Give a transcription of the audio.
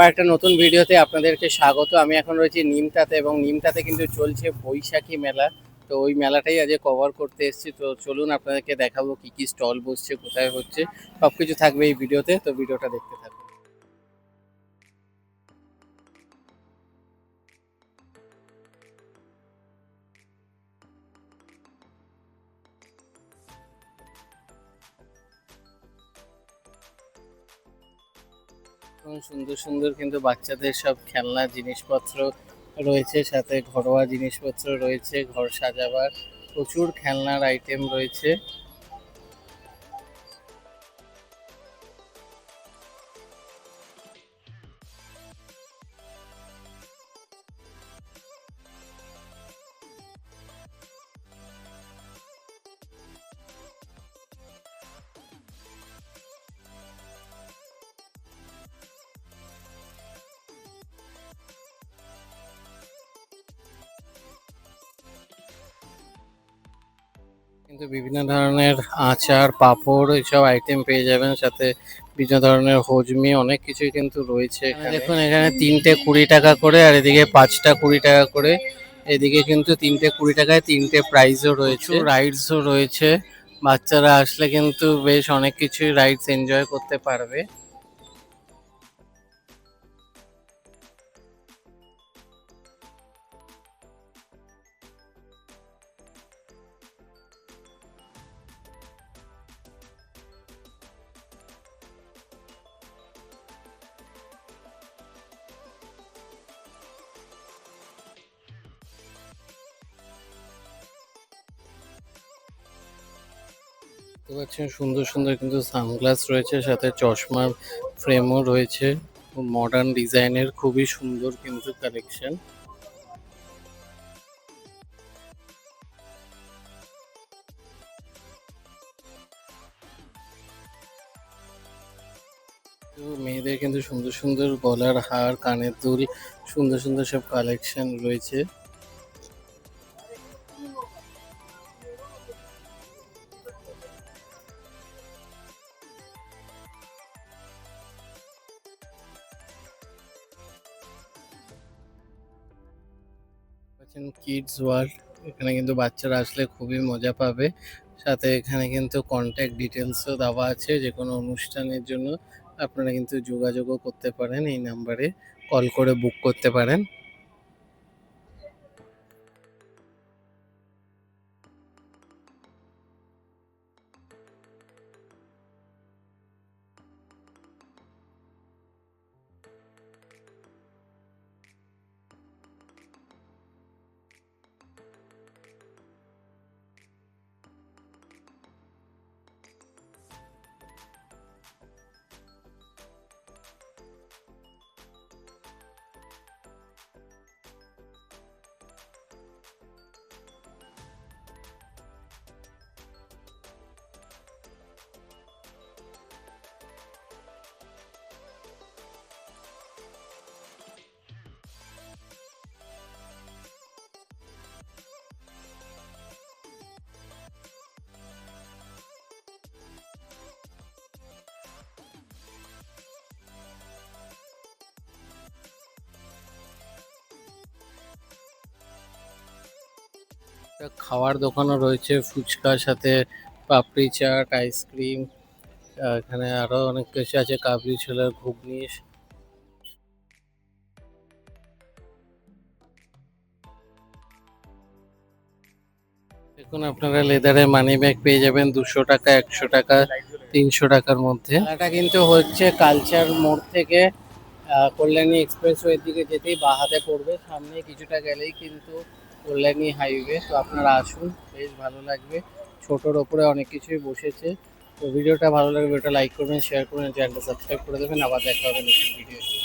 একটা নতুন ভিডিওতে আপনাদেরকে স্বাগত। আমি এখন রয়েছি নিমতাতে এবং নিমতাতে কিন্তু চলছে বৈশাখী মেলা। তো ওই মেলাটাই আজকে কভার করতে এসেছি। তো চলুন আপনাদেরকে দেখাবো কি কি স্টল বসছে, কোথায় হচ্ছে, সবকিছু থাকবে এই ভিডিওতে। তো ভিডিওটা দেখতে থাকুন। সুন্দর সুন্দর কিন্তু বাচ্চাদের সব খেলনা জিনিসপত্র রয়েছে, সাথে ঘরোয়া জিনিসপত্র রয়েছে, ঘর সাজাবার প্রচুর খেলনার আইটেম রয়েছে। কিন্তু বিভিন্ন ধরনের আচার, পাঁপড় এইসব আইটেম পেয়ে যাবেন, সাথে বিভিন্ন ধরনের হজমি অনেক কিছুই কিন্তু রয়েছে এখানে। দেখুন এখানে 3টে 20 টাকা করে, আর এদিকে 5টা 20 টাকা করে। এদিকে কিন্তু 3টে 20 টাকায় 3টে প্রাইজও রয়েছে, রাইডসও রয়েছে। বাচ্চারা আসলে কিন্তু বেশ অনেক কিছুই রাইডস এনজয় করতে পারবে। দেখতে পাচ্ছেন সুন্দর সুন্দর কিন্তু সানগ্লাস রয়েছে, সাথে চশমার ফ্রেমও রয়েছে। মডার্ন ডিজাইনের খুবই সুন্দর কিন্তু কালেকশন। তো মেয়েদের কিন্তু সুন্দর সুন্দর গলার হার, কানের দুল, সুন্দর সুন্দর সব কালেকশন রয়েছে। কিডস ওয়ার্ল্ড, এখানে কিন্তু বাচ্চারা আসলে খুবই মজা পাবে। সাথে এখানে কিন্তু কন্ট্যাক্ট ডিটেলসও দেওয়া আছে, যে কোনো অনুষ্ঠানের জন্য আপনারা কিন্তু যোগাযোগও করতে পারেন, এই নাম্বারে কল করে বুক করতে পারেন। একটা খাওয়ার দোকানও রয়েছে, ফুচকার সাথে পাপড়ি চাট, আইসক্রিম, এখানে আরো অনেক কিছু আছে, কাবলি ছোলার ঘুগনি। দেখুন আপনারা লেদারের মানি ব্যাগ পেয়ে যাবেন 200 টাকা, 100 টাকা, 300 টাকার মধ্যে। এটা কিন্তু হচ্ছে কালচার মোড় থেকে কল্যাণী এক্সপ্রেসওয়ের দিকে যেতেই বাঁ হাতে পড়বে, সামনে কিছুটা গেলেই কিন্তু কল্যাণী হাইওয়ে। তো আপনারা আসুন, বেশ ভালো লাগবে। ছোটোর ওপরে অনেক কিছুই বসেছে। তো ভিডিওটা ভালো লাগবে, ওটা লাইক করবেন, শেয়ার করবেন, চ্যানেলটা সাবস্ক্রাইব করে দেবেন। আবার দেখা হবে নতুন ভিডিও।